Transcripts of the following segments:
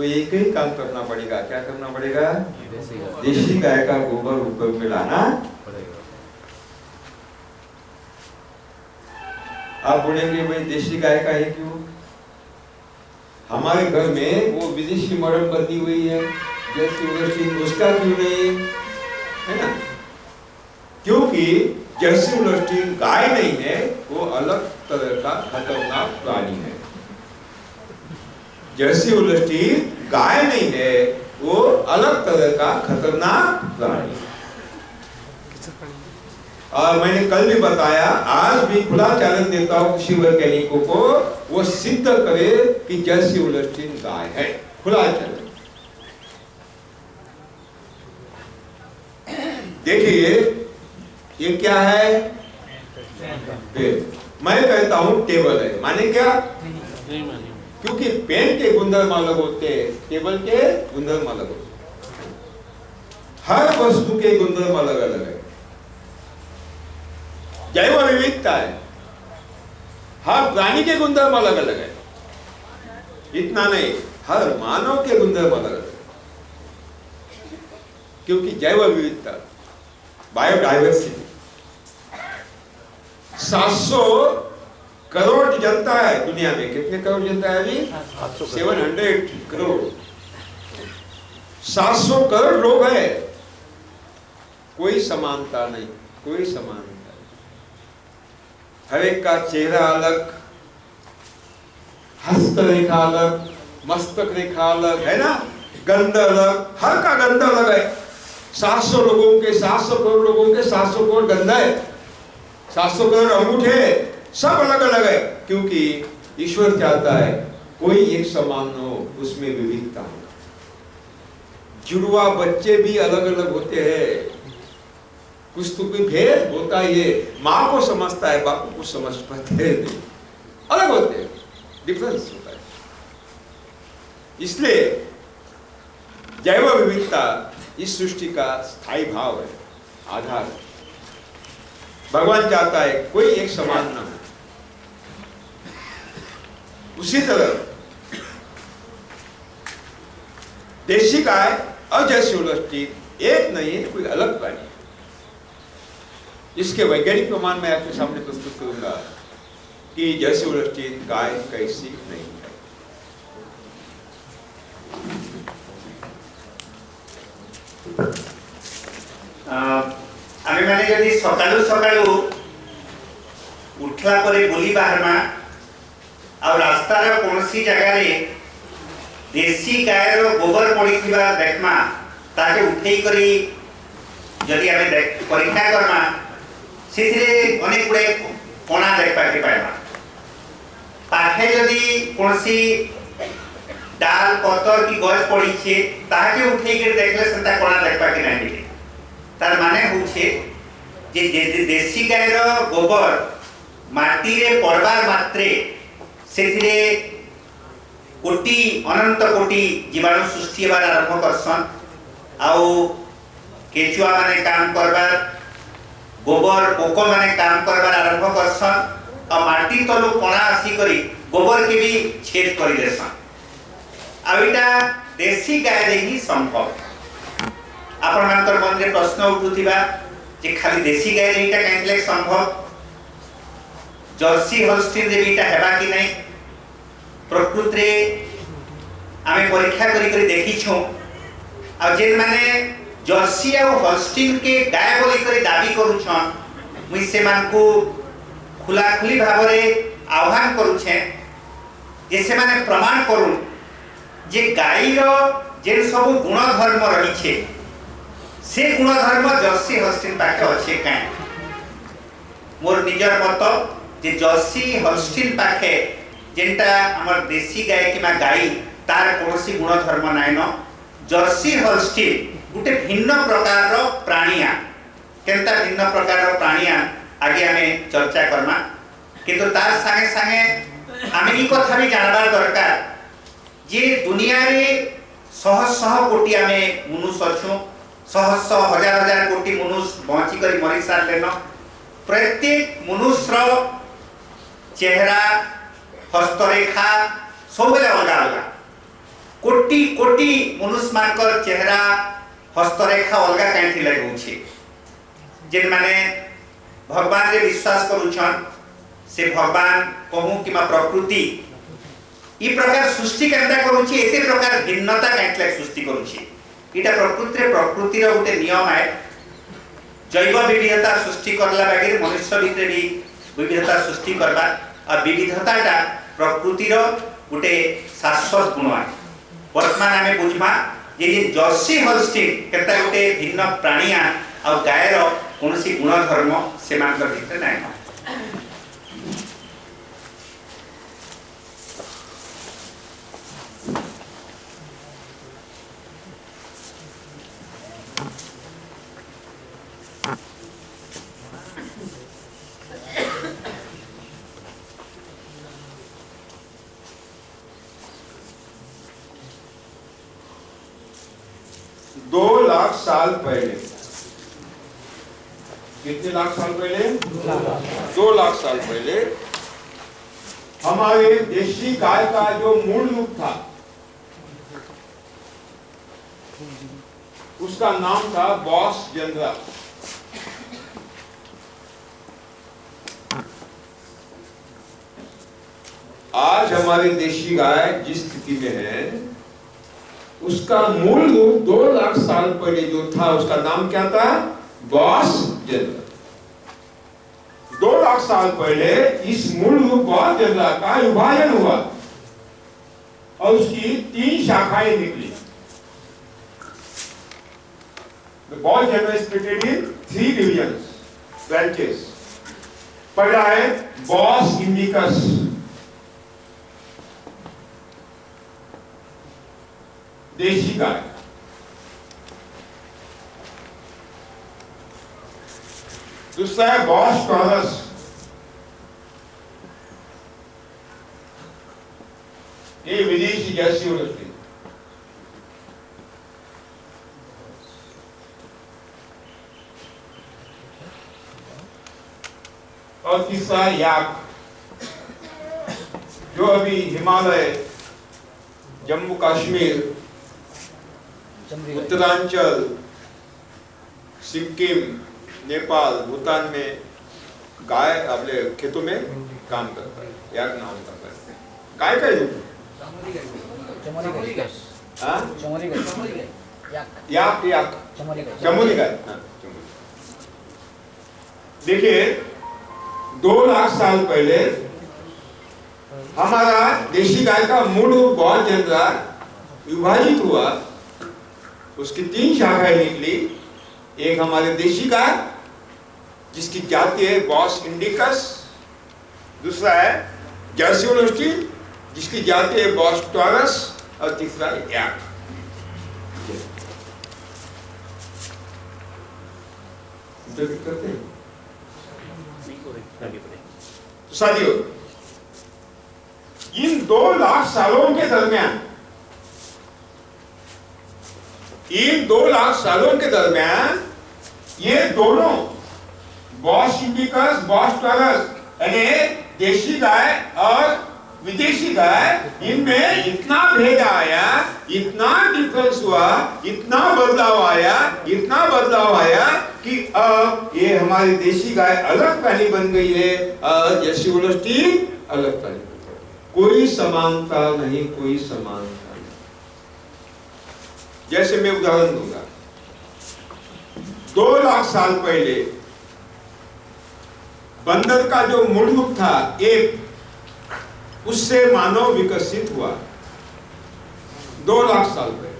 तो एक ही काम करना पड़ेगा। क्या करना पड़ेगा? देशी गाय का गोबर उपयोग में लाना पड़ेगा। आप बोलेंगे भाई देशी गाय का है क्यों? हमारे घर में वो विदेशी मॉडल बनी हुई है जर्सी होल्स्टीन, उसका क्यों नहीं है ना? क्योंकि जर्सी होल्स्टीन गाय नहीं है, वो अलग तरह का खतरनाक प्राणी है। जर्सी होल्स्टीन गाय नहीं है, वो अलग तरह का खतरनाक प्राणी है। और मैंने कल भी बताया, आज भी खुला चैलेंज देता हूं किसी वैज्ञानिकों को, वो सिद्ध करे कि जर्सी होल्स्टीन गाय है। खुला चैलेंज। देखिए ये क्या है? पेन। मैं कहता हूं टेबल है। माने क्या? क्योंकि पेन के गुणधर्म अलग होते हैं, टेबल के गुणधर्म अलग होते हैं। हर वस्तु के गुणधर्म अलग अलग है। जैव विविधता है, हर प्राणी के गुणधर्म अलग अलग है। इतना नहीं, हर मानव के गुणधर्म अलग अलग है। क्योंकि जैव विविधता, बायोडाइवर्सिटी, 700 करोड़ जनता है दुनिया में। कितने करोड़ जनता है अभी? 700 करोड़। 700 करोड़ लोग हैं। कोई समानता नहीं, कोई समानता। हर एक का चेहरा अलग, हस्त रेखा अलग, मस्तक रेखा अलग है ना, गंध अलग, हर का गंध अलग है। 700 लोगों के 700 करोड़ लोगों के 700 करोड़ गंध है, 700 करोड़ अंगूठे, सब अलग अलग है। क्योंकि ईश्वर चाहता है कोई एक समान न हो, उसमें विविधता हो। जुड़वा बच्चे भी अलग अलग होते हैं, कुछ तो कोई भेद होता ही है। माँ को समझता है, बापू को समझ पाते हैं, अलग होते हैं, डिफरेंस होता है। इसलिए जैव विविधता इस सृष्टि का स्थायी भाव है, आधार है। भगवान चाहता है कोई एक समान न हो। उसी तरह देशी गाय और जर्सी होल्स्टीन एक नहीं है, कोई अलग प्राणी है। इसके वैज्ञानिक प्रमाण मैं आपके सामने प्रस्तुत करूंगा कि जर्सी होल्स्टीन गाय कैसी नहीं है। आमे माने जदि सकाळु सकाळु उठला परे बुली बाहरमा आ रास्ता रे कोनसी जगह रे देशी गाय रो गोबर पड़ीथिबा देखमा, ताके उठेई करी जदि आमे परीक्षा करमा, सेथिरे अनेक गुडे कोणा देखबा के पाइबा। पाखे जदि कोनसी डाल पत्तर की गज पड़ी छे, ताके उठेई के देखले सेंता कोणा देखबा के नै मिले। तार माने होछे जे देशी गाय रो गोबर माटी रे पड़बार मात्रे सेथिरे कोटी अनंत कोटी जीवाणु सृष्टि हेबार आरंभ करसन। आउ केचुआ माने काम करबार, गोबर पोक माने काम करबार आरंभ करसन। आ माटी तलु कोणा आसी करी गोबर के भी छेद करि देसन। आविटा देशी गाय रे ही संभव। आपण मानकर मन रे प्रश्न उठुथिबा जे खाली देशी गाय रे इटा कैंटले संभव, जर्सी होल्स्टीन रे इटा हेबा कि नै? प्रकृति रे आमे परीक्षा करी करी देखि छु। आ जेन माने जर्सी आ होल्स्टीन के गाय बोली करी दाबी करू छन, मुई से मान को खुला खुली भाव रे आह्वान करू छे जे से माने प्रमाण करू जे गाय रो जेन सब गुण धर्म रही छे, से गुण धर्म जर्सी होल्स्टीन पाखे अच्छे काई। मोर निजर मत जे जर्सी होल्स्टीन पाखे जेंटा हमर देशी गाय किमा गाई तार कोनोसी गुण धर्म नाइ न। जर्सी होल्स्टीन गुटे भिन्न प्रकार रो प्राणिया, केनता भिन्न प्रकार रो प्राणिया आगे हमें चर्चा करमा। किंतु तार संगे संगे आमे ई कथा भी जानबार दरकार जे दुनिया रे शह शह कोटी आमे मनुष्य अछु, शह शह हजार हजार कोटी मनुष्य बंची करी मरी सारलेन। प्रत्येक मनुष्य रो चेहरा हस्तरेखा सब अलग अलग। कोटी कोटी मनुष्य मानकर चेहरा हस्तरेखा अलग कहीं लगे जेन माने भगवान रे विश्वास करुछन से भगवान कहूँ कि प्रकृति ई प्रकार सृष्टि केनता करुछि एते प्रकार भिन्नता कहीं सृष्टि करुछि इटा प्रकृतिर गोटे नियम है जैव विविधता सृष्टि करला बागे मनुष्य भितर भी विविधता सृष्टि करबा और विविधताटा प्रकृतिर गोटे शाश्वत गुण है वर्तमान आमे बुझमा जे जर्सी हॉल्स्टीन केता गोटे भिन्न प्राणिया और गायर कोनोसी गुण धर्म से मानकर भितर नै 2 लाख साल पहले, कितने लाख साल पहले? 2 लाख साल पहले हमारे देशी गाय का जो मूल रूप था उसका नाम था बॉस जनरा। आज हमारी देशी गाय जिस स्थिति में है उसका मूल रूप 2 लाख साल पहले जो था उसका नाम क्या था? Boss genre. 2 लाख साल पहले इस मूल रूप बॉस जनरा का विभाजन हुआ और उसकी 3 शाखाएं निकली। The boss genera is split in 3 divisions, branches. पहला है बॉस इंडिकस, देशी गाय। दूसरा है बॉस टॉरस, ये विदेशी जर्सी होल्स्टीन। और तीसरा याक, जो अभी हिमालय, जम्मू कश्मीर, उत्तरांचल, सिक्किम, नेपाल, भूटान में गाय अपने खेतों में काम करता है। याक नाम करता है। गाय का रूप याक याक चमोली गाय। देखिए 2 लाख साल पहले हमारा देशी गाय का मूल रूप बॉस जनरा विभाजित हुआ, उसकी 3 शाखाएं निकली। एक हमारे देशी गाय जिसकी जाति है बॉस इंडिकस, दूसरा है जर्सी होल्स्टीन जिसकी जाति है बॉस टॉरस, और तीसरा याक। करते हैं तो साथियों, इन 2 लाख सालों के दरमियान, इन 2 लाख सालों के दरमियान ये दोनों बॉस इंडिकस, बॉस टॉरस यानी देशी गाय और विदेशी गाय, इनमें इतना भेद आया, इतना डिफरेंस हुआ, इतना बदलाव आया, इतना बदलाव आया कि अब ये हमारी देशी गाय अलग प्राणी बन गई है और जर्सी होल्स्टीन अलग प्राणी बन गई। कोई समानता नहीं, कोई समानता नहीं। जैसे मैं उदाहरण दूंगा, 2 लाख साल पहले बंदर का जो मूल रूप था एक, उससे मानव विकसित हुआ 2 लाख साल पहले।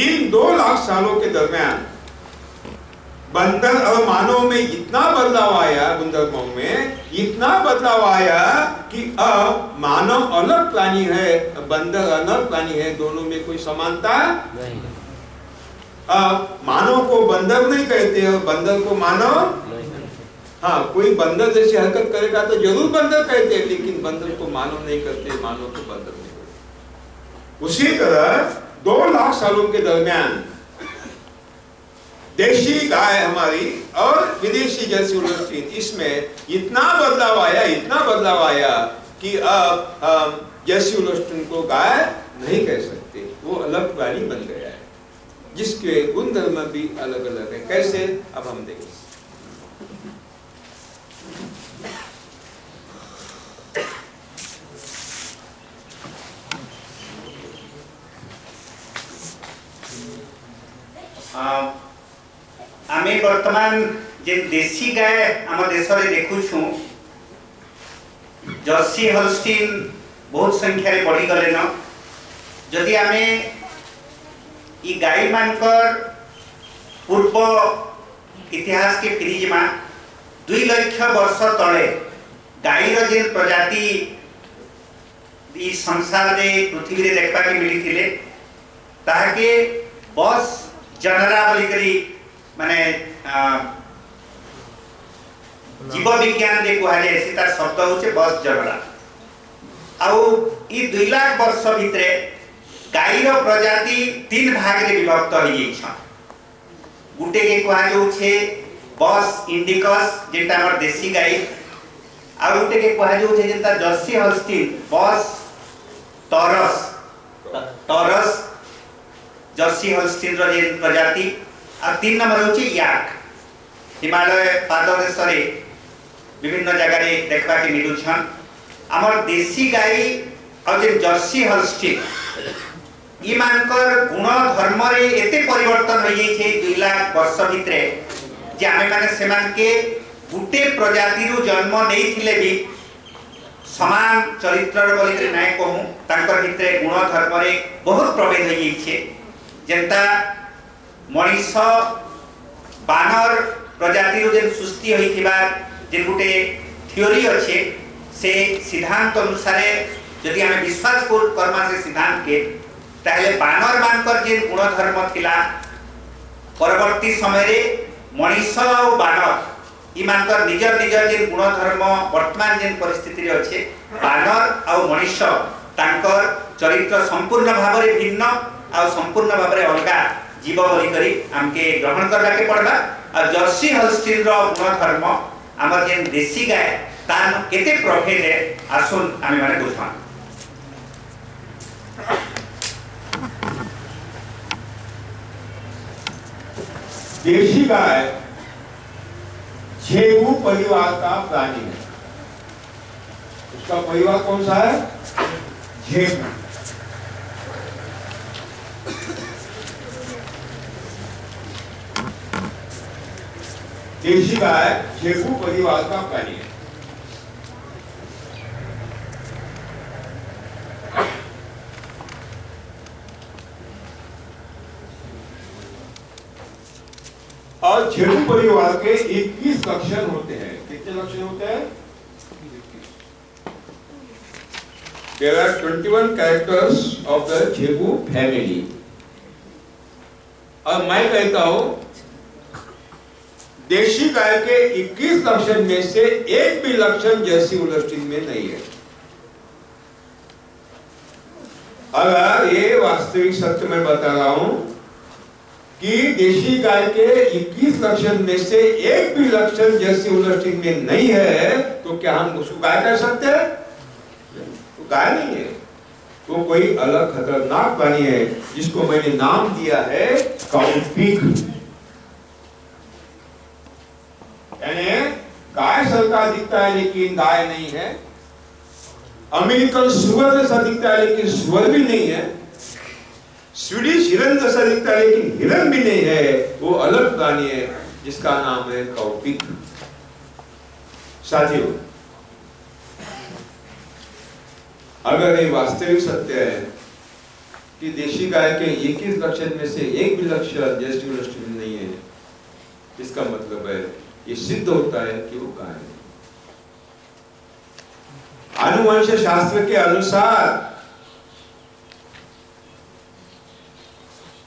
इन 2 लाख सालों के दरमियान बंदर और मानव में इतना बदलाव आया, गुणधर्मों में इतना बदलाव आया कि अब मानव अलग प्राणी है, बंदर अलग प्राणी है, दोनों में कोई समानता नहीं। अब मानव को बंदर नहीं कहते और बंदर को मानव, हाँ, कोई बंदर जैसी हरकत करेगा तो जरूर बंदर कहते हैं, लेकिन बंदर को मानव नहीं करते, मानव को बंदर नहीं कहते। उसी तरह 2 लाख सालों के दरमियान देशी गाय हमारी और विदेशी जर्सी होल्स्टीन, इसमें इतना बदलाव आया, इतना बदलाव आया कि अब जर्सी होल्स्टीन को गाय नहीं कह सकते, वो अलग प्राणी बन गया है जिसके गुण धर्म भी अलग अलग है। कैसे, अब हम देखें। आमे वर्तमान जे देशी गाय आम देश में देखु जर्सी हॉल्स्टीन बहुत संख्या रे बढ़ी गले न। जदि आमे ई गाय मानकर पूर्व इतिहास के फिरी जिमा 2 लाख वर्ष तले गायर जे प्रजाति ई संसार रे पृथ्वी रे देखबा के मिली थिले ताके बस जनरा बोली करी माने जीव विज्ञान रे कहा जाय से तार शब्द होचे बस जनरा। आउ ई 2 लाख वर्ष भितरे गाईर प्रजाति 3 भाग रे विभक्त हो जाई छ। गुटे के कहा जाउछे बस इंडिकस जेटा हमर देसी गाई, आ गुटे के कहा जाउछे जेटा जर्सी हॉल्स्टीन बस टॉरस जर्सी हॉल्स्टीन रो जे प्रजाति। आ 3 नंबर होची याक। हिमालय पाददेश रे विभिन्न जगह रे देखबा के मिलु छन। हमर देसी गाई और जे जर्सी हॉल्स्टीन ई मानकर गुण धर्म रे एते परिवर्तन हो जाई छे 2 लाख वर्ष भितरे जे आमे माने सेमान के गुटे प्रजाति रु जन्म नै थिले भी समान चरित्र बोली के नाय कहूं तांकर भितरे गुण धर्म रे बहुत प्रभेद हो जाई छे। जेंता मनीष बानर प्रजाति रो जे सृष्टि होइथिबा जे गुटे थ्योरी अछि से सिद्धांत अनुसार यदि हमें विश्वास कर्मा से सिद्धांत के ताहले बानर मानकर जे गुण धर्म थिला परवर्ती समय रे मनीष और बानर ई मानकर निजर निजर जे गुण धर्म वर्तमान जे परिस्थिति रे अछि बानर और मनीष तांकर चरित्र संपूर्ण भाव रे भिन्न और संपूर्ण भाव रे अलगा जीव बोली करी हमके ग्रहण करला के पड़बा। और जर्सी हॉल्स्टीन रो गुण धर्म हमर जे देसी गाय तान केते प्रभेद है आसुन आमे माने बुझमा। देशी गाय झेगू परिवार का प्राणी है। उसका परिवार कौन सा है? झेगू। देशी गाय झेगू परिवार का प्राणी है। और झेगू परिवार के 21 लक्षण होते हैं। कितने लक्षण होते हैं? There are 21 characters of the झेगू family। और मैं कहता हूं देशी गाय के 21 लक्षण में से एक भी लक्षण जर्सी हॉल्स्टीन में नहीं है। अगर ये वास्तविक सत्य मैं बता रहा हूं कि देशी गाय के 21 लक्षण में से एक भी लक्षण जर्सी हॉल्स्टीन में नहीं है तो क्या हम उसको गाय कह सकते हैं? तो गाय नहीं है, तो कोई अलग खतरनाक प्राणी है जिसको मैंने नाम दिया है काउपिग। यानी गाय सरका दिखता है लेकिन गाय नहीं है। अमेरिकन सुअर जैसा दिखता है लेकिन सुअर भी नहीं है। स्वीडिश हिरन जैसा दिखता है लेकिन हिरन भी नहीं है। वो अलग प्राणी है जिसका नाम है काउपिग। साथियों, अगर ये वास्तविक सत्य है कि देशी गाय के 21 लक्षण में से एक भी लक्षण जर्सी हॉल्स्टीन नहीं है, इसका मतलब है ये सिद्ध होता है कि वो गाय है। आनुवंश शास्त्र के अनुसार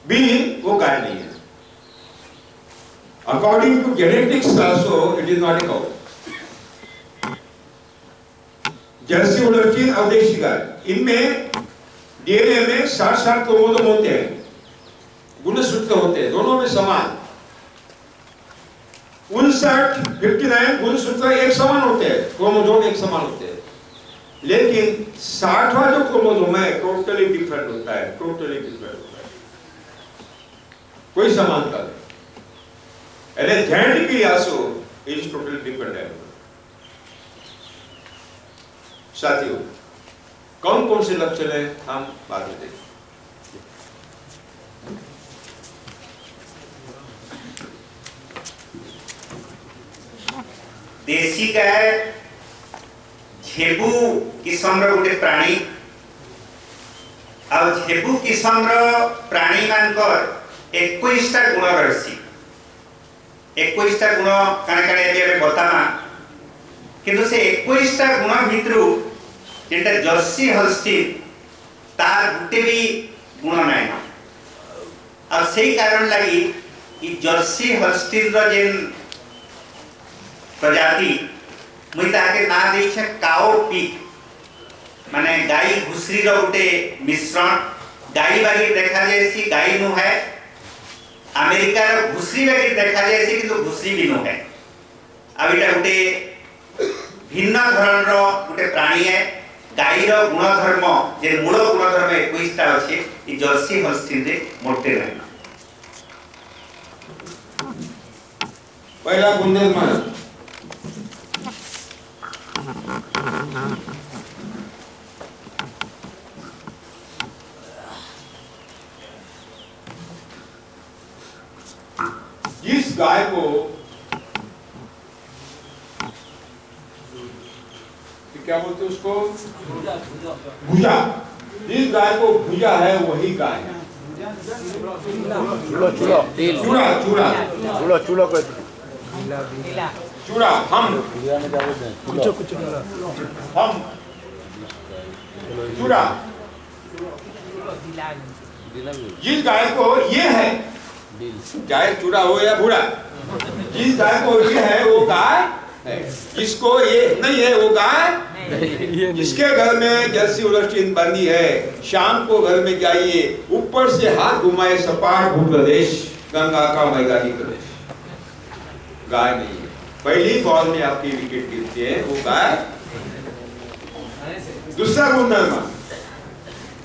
भी वो गाय नहीं है। According to genetics also it is not a cow. Jersey Holstein और देशी गाय इनमें डीएनए में 60 क्रोमोसोम होते हैं, गुणसूत्र होते हैं, दोनों में समान 59 गुणसूत्र एक समान होते हैं, क्रोमोसोम एक समान होते हैं। लेकिन 60वां जो क्रोमोसोम है टोटली डिफरेंट होता है, टोटली डिफरेंट होता है, कोई समानता नहीं। And genetically also is totally different है। साथियों, कौन कौन से लक्षण है हम बाद में देखें। देशी गाय झेबू किस्म गोटे प्राणी और झेबू किस्म प्राणी मानकर 21टा गुण रही। 21टा गुण काने काने एबे बतामा, किंतु से 21टा गुण भितरु जेंटा जर्सी हॉल्स्टीन तार गुटे भी गुण नाही। और सही कारण लगी ई जर्सी हॉल्स्टीन रो जेन प्रजाति मुई ताके ना देइछे काओ पिग, माने गाई घुसरी रो गुटे मिश्रण। गाई बागी देखा जायसी, गाई नु है। अमेरिका रो घुसरी बागी देखा जायसी, किंतु घुसरी भी नु है। अब इटा गुटे भिन्न धरण रो गुटे प्राणी है। गाई रो गुणधर्म जे मूल गुणधर्म 21टा अछि, ई जर्सी हॉल्स्टीन रे मोटे रहना। पहला गुणधर्म जिस गाय को क्या बोलते उसको भुजा, जिस गाय को भुजा है वही गाय है। चूड़ा चूड़ा चूड़ा चूड़ा को चूड़ा हम चूड़ा जिस गाय को ये है, चाहे चूड़ा हो या भूरा, जिस गाय को ये है वो गाय है, जिसको ये नहीं है वो गाय। जिसके घर में जर्सी होल्स्टीन बंदी है, शाम को घर में जाइए, ऊपर से हाथ घुमाए सपाट भूप्रदेश, गंगा का मैदानी प्रदेश, गाय नहीं है। पहली बॉल में आपकी विकेट गिरती है वो गाय। दूसरा गुणधर्म,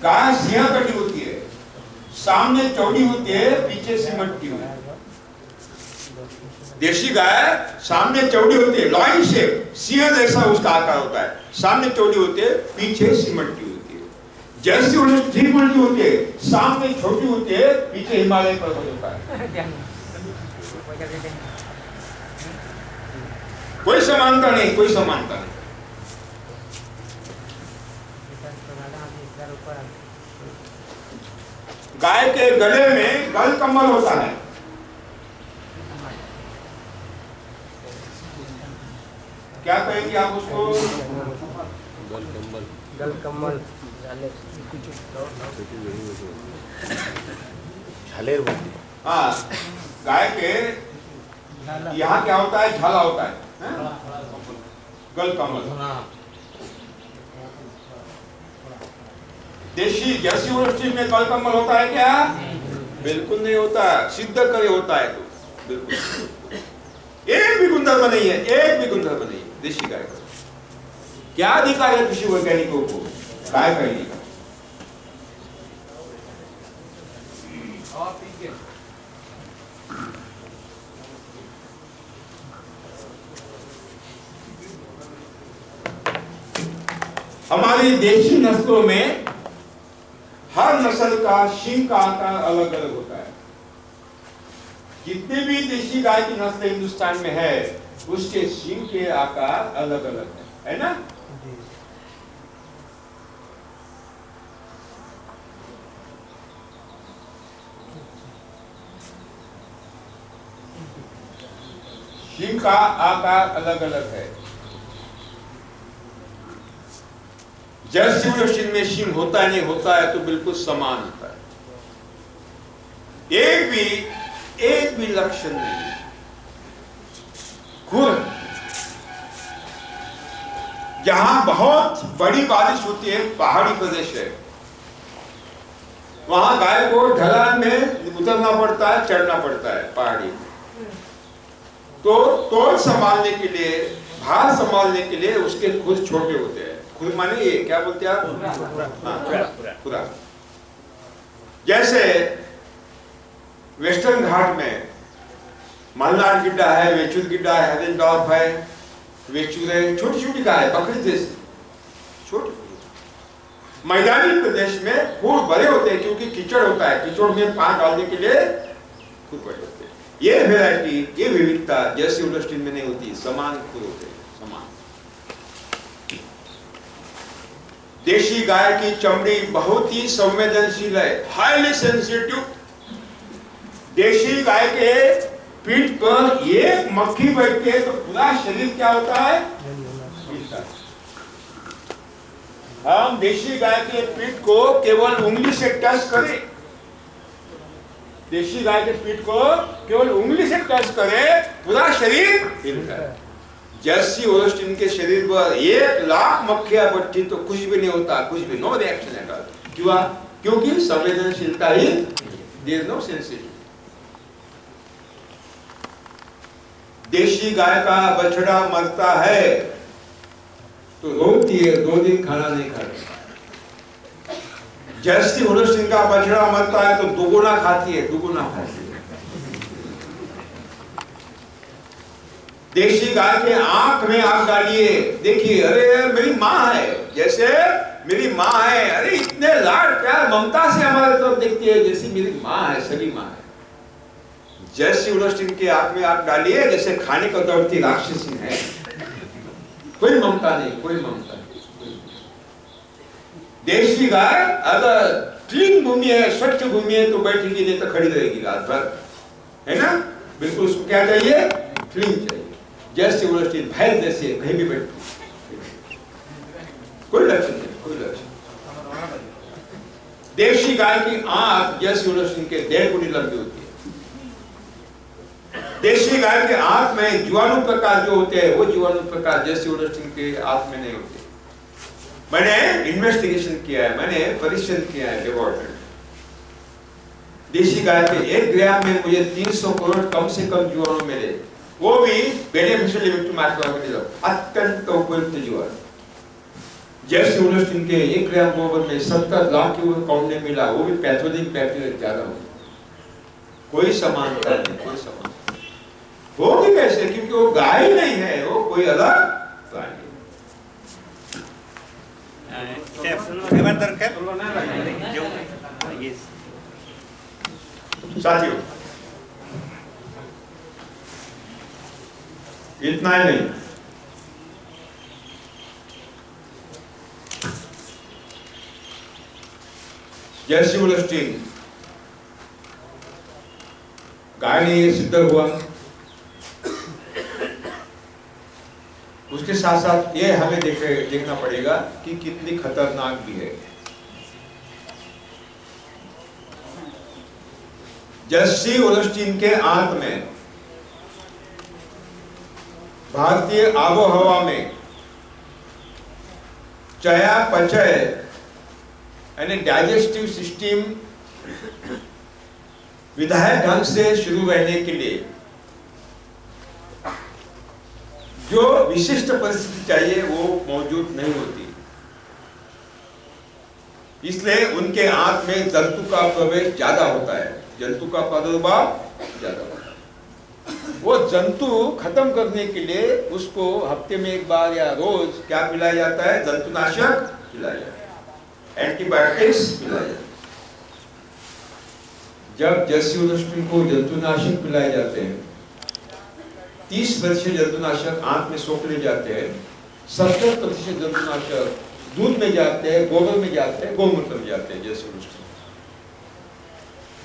गाय सिंह कटी होती है, सामने चौड़ी होती है, पीछे सिमटती हुई। देशी गाय सामने चौड़ी होती है, लॉइन शेप, सिंह जैसा उसका आकार होता है, सामने चौड़ी होती है, पीछे सिमटती होती है। जर्सी होल्स्टीन उल्टी होती है, सामने छोटी होती है, पीछे हिमालय पर्वत होता है। कोई समानता नहीं, कोई समानता नहीं। गाय के गले में गल कमल होता है। क्या कहेंगे आप उसको? गल कमल झालेर बोलते। हाँ, गाय के यहाँ क्या होता है? झाला होता है, गल कमल। देशी जर्सी होल्स्टीन में गल कमल होता है क्या? बिल्कुल नहीं होता, सिद्ध करे होता है तो बिल्कुल। एक भी गुणधर्म नहीं है, एक भी गुणधर्म नहीं है देशी गाय का। क्या अधिकार है कृषि वैज्ञानिकों को गाय कहने का? हमारी देशी नस्लों में हर नस्ल का सींग का आकार अलग अलग होता है। जितने भी देशी गाय की नस्ल हिंदुस्तान में है उसके सींग के आकार अलग अलग है ना? सींग का आकार अलग अलग है। जर्सी होल्स्टीन में सींग होता है नहीं होता है तो बिल्कुल समान होता है, एक भी लक्षण नहीं है। खुर जहां बहुत बड़ी बारिश होती है, पहाड़ी प्रदेश है, वहां गाय को ढलान में उतरना पड़ता है, चढ़ना पड़ता है पहाड़ी में। तो तोल संभालने के लिए, भार संभालने के लिए उसके खुद छोटे होते हैं, खुर माने ये क्या बोलते हैं आप? हाँ, खुरा। जैसे वेस्टर्न घाट में मल्नाड गिड्डा है, वेचूर गिड्डा है, हेदेनडॉर्फ है, वेचूर है, छोटी छोटी गाय बकरी जैसी छोटी। मैदानी प्रदेश में खुर बड़े होते हैं क्योंकि कीचड़ होता है, कीचड़ में पान डालने के लिए खुर बड़े होते हैं। ये वेराइटी, ये विविधता जर्सी होल्स्टीन में नहीं होती, समान खुर होते हैं, समान। देशी गाय की चमड़ी बहुत ही संवेदनशील है, हाईली सेंसिटिव। देशी गाय के पीठ पर एक मक्खी बैठती है तो पूरा शरीर क्या होता है? हम देशी गाय के पीठ को केवल उंगली से टच करें, देशी गाय के पीठ को केवल उंगली से टच करें, पूरा शरीर हिलता है। जर्सी होल्स्टीन के शरीर पर 1,00,000 मक्खियां बैठी तो कुछ भी नहीं होता, कुछ भी, नो रिएक्शन एट ऑल। क्यों? क्योंकि संवेदनशीलता ही, देयर नो सेंसिटिव। देशी गाय का बछड़ा मरता है तो रोती है, 2 दिन खाना नहीं खाती। जर्सी होल्स्टीन का बछड़ा मरता है तो दुगुना खाती है, दुगुना खाती है। देशी गाय के आंख में आग डालिए, देखिए, अरे मेरी माँ है, जैसे मेरी माँ है, अरे इतने लाड प्यार ममता से हमारे तरफ देखती है जैसी मेरी माँ है, सगी माँ है। जर्सी होल्स्टीन के आंख में आग डालिए, जैसे खाने को दौड़ती राक्षसी है, कोई ममता नहीं, कोई ममता नहीं। देशी गाय अगर क्लीन भूमि है, स्वच्छ भूमि है तो बैठेगी, नहीं तो खड़ी रहेगी रात भर, है ना? बिल्कुल उसको क्या चाहिए? क्लीन चाहिए। जर्सी होल्स्टीन भैंस जैसे कहीं भी बैठती, कोई लक्षण नहीं, कोई लक्षण। देशी गाय की आंख जर्सी होल्स्टीन के 1.5 गुनी लंबी होती है। देशी गाय के आंख में जीवाणु प्रकाश जो होते हैं वो जीवाणु प्रकाश जर्सी होल्स्टीन के आंख में नहीं होते। मैंने इन्वेस्टिगेशन किया है, मैंने परीक्षण किया है लेबोरेटरी। देशी गाय के 1 ग्राम में मुझे 300 करोड़ कम से कम जीवाणु मिले, वो भी बेनिफिशियल लिमिट माइक्रोऑर्गेनिज्म, अत्यंत उपयुक्त जीवाणु। जर्सी होल्स्टीन के 1 ग्राम गोबर में 70 लाख की काउंट नहीं मिला, वो भी पैथोजेनिक बैक्टीरिया ज्यादा हो। कोई समानता नहीं, कोई समानता होगी कैसे? क्योंकि वो गाय नहीं है, वो कोई अलग प्राणी है। साथियों, इतना ही नहीं, जर्सी होल्स्टीन गाय ने ये सिद्ध हुआ, उसके साथ साथ ये हमें देखना पड़ेगा कि कितनी खतरनाक भी है। जर्सी होल्स्टीन के आंत में भारतीय आबोहवा में चयापचय यानी डाइजेस्टिव सिस्टम विधायक ढंग से शुरू रहने के लिए जो विशिष्ट परिस्थिति चाहिए वो मौजूद नहीं होती, इसलिए उनके आंत में जंतु का प्रवेश ज्यादा होता है, जंतु का प्रादुर्भाव ज्यादा होता है। वो जंतु खत्म करने के लिए उसको हफ्ते में 1 बार या रोज क्या पिलाया जाता है? जंतुनाशक पिलाया जाता है, एंटीबायोटिक्स पिलाया जाता है। जब जर्सी होल्स्टीन को जंतुनाशक पिलाए जाते हैं, 30% जंतुनाशक आंत में सोख ले जाते हैं, 70% जंतुनाशक दूध में जाते हैं, गोबर में जाते हैं, गौमूत्र में जाते हैं। जर्सी होल्स्टीन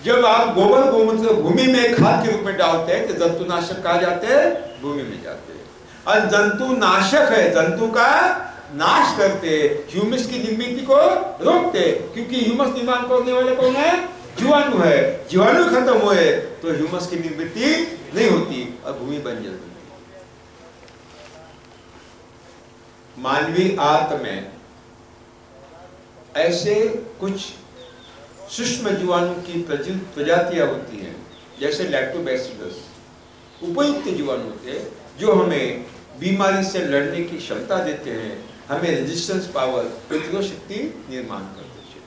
जब आप गोबर गौमूत्र भूमि में खाद के रूप में डालते हैं तो जंतुनाशक कहाँ जाते हैं? भूमि में जाते हैं। और जंतुनाशक है, जंतु का नाश करते, ह्यूमस की निर्मित को रोकते, क्योंकि ह्यूमस निर्माण करने वाले कौन है? जीवाणु है। जीवाणु खत्म हुए तो ह्यूमस की निर्मित नहीं होती और भूमि बन जाती। मानवीय आंत में ऐसे कुछ सूक्ष्म जीवाणु की प्रजातियां होती हैं, जैसे लैक्टोबैसिलस, उपयुक्त जीवाणु होते हैं जो हमें बीमारी से लड़ने की क्षमता देते हैं, हमें रेजिस्टेंस पावर, प्रतिरोध शक्ति निर्माण करती है,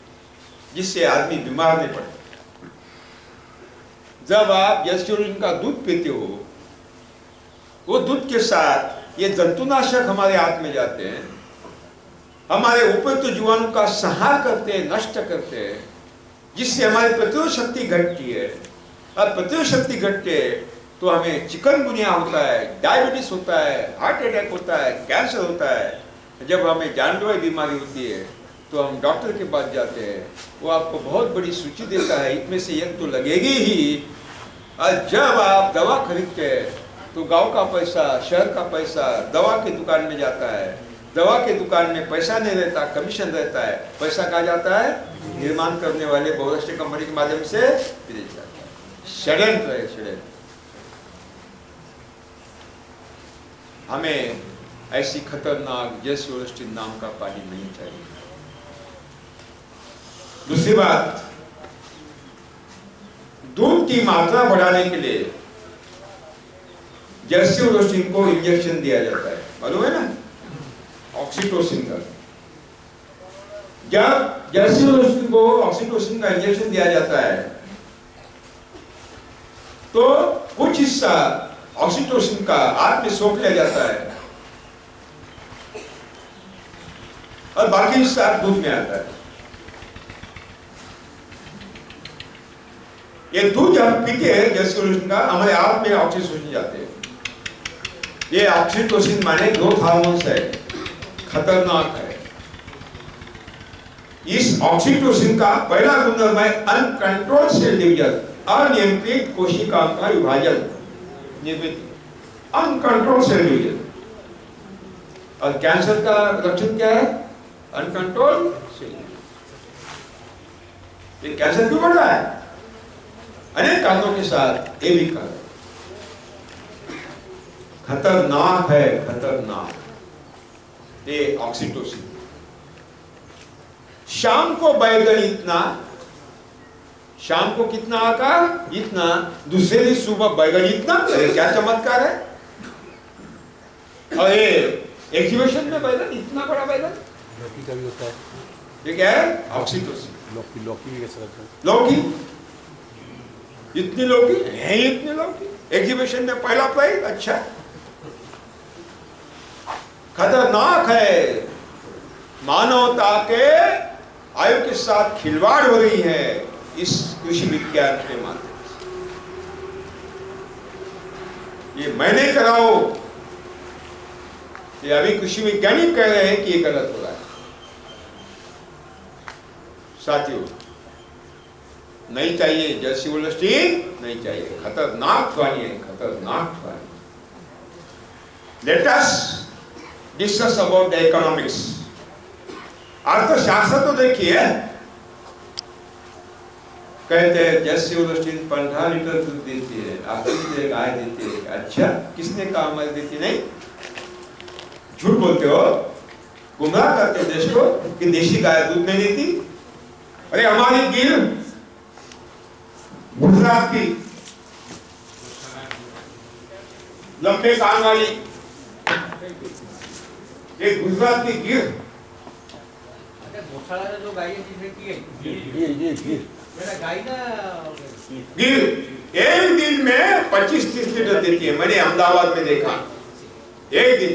जिससे आदमी बीमार नहीं पड़ता। जब आप जैस्यूरिन का दूध पीते हो, वो दूध के साथ ये जंतुनाशक हमारे हाथ में जाते हैं, हमारे उपयुक्त जीवाणु का संहार करते हैं, नष्ट करते हैं, जिससे हमारी प्रतिरोध शक्ति घटती है। और प्रतिरोध शक्ति घटती है तो हमें चिकनगुनिया होता है, डायबिटीज होता है, हार्ट अटैक होता है, कैंसर होता है। जब हमें जानलेवा बीमारी होती है तो हम डॉक्टर के पास जाते हैं, वो आपको बहुत बड़ी सूची देता है, इनमें से एक तो लगेगी ही। और जब आप दवा खरीदते हैं तो गांव का पैसा, शहर का पैसा दवा की दुकान में जाता है। दवा की दुकान में पैसा नहीं रहता, कमीशन रहता है। पैसा कहाँ जाता है? निर्माण करने वाले बहुराष्ट्रीय कंपनी के माध्यम से विदेश जाता है। षड्यंत्र है, षड्यंत्र। हमें ऐसी खतरनाक जैस्यूरोस्टिन नाम का पानी नहीं चाहिए। दूसरी बात, दूध की मात्रा बढ़ाने के लिए जैस्यूरोस्टिन को इंजेक्शन दिया जाता है, मालूम है ना, ऑक्सीटोसिन का। जब जैस्यूरोस्टिन को ऑक्सीटोसिन का इंजेक्शन दिया जाता है तो कुछ हिस्सा ऑक्सीटोसिन का आंत में सोख लिया जाता है और बाकी हिस्सा दूध में आता है। ये दूध जब पीते हैं जैस्यूरोस्टिन का, हमारे आंत में ऑक्सीटोसिन जाते हैं। ये ऑक्सीटोसिन माने ग्रोथ हार्मोन्स है, खतरनाक है। इस ऑक्सीटोसिन का पहला गुणधर्म है अनकंट्रोल्ड सेल डिवीजन, अनियंत्रित कोशिकाओं का विभाजन, अनकंट्रोल्ड सेल डिवीजन। और कैंसर का लक्षण क्या है? Uncontrolled cell. ये कैंसर क्यों बढ़ रहा है? अनेक कारणों के साथ ये भी कारण खतरनाक है, खतरनाक। ये ऑक्सीटोसिन। शाम को बैगन इतना, शाम को कितना आकार इतना, दूसरे दिन सुबह बैगन इतना। अरे क्या चमत्कार है! और ये एक्सिबिशन में बैगन इतना बड़ा बैगन, लौकी का भी होता है। ये क्या है? ऑक्सीटोसिन। लौकी, लौकी भी कैसा लगता है? लौकी, इतनी लौकी है, इतनी लौकी एग्जीबिशन में पहला प्राइज। अच्छा, खतरनाक है। मानवता के आयु के साथ खिलवाड़ हो रही है इस कृषि विज्ञान के माध्यम से। ये मैं नहीं कर रहा हूं, ये अभी कृषि वैज्ञानिक कह रहे हैं कि ये गलत हो रहा है। साथियों, नहीं चाहिए जैस्यूरोस्टिन, नहीं चाहिए। खतरनाक वाणी है, खतरनाक वाणी। Let us discuss about the economics. अर्थशास्त्र तो देखिए, कहते हैं जैस्यूरोस्टिन 15 लीटर दूध देती है, आखिरी गाय देती है। अच्छा, किसने कहा हमारी देती नहीं? झूठ बोलते हो, गुमराह करते हो देश को कि देशी गाय दूध नहीं देती। अरे हमारी गिर गुजरात की लंबे कान वाली, एक गुजरात की गिर, जो गाय रहती है गाय ना, गिर एक दिन में 25-30 लीटर देती है। मैंने अहमदाबाद में देखा, एक दिन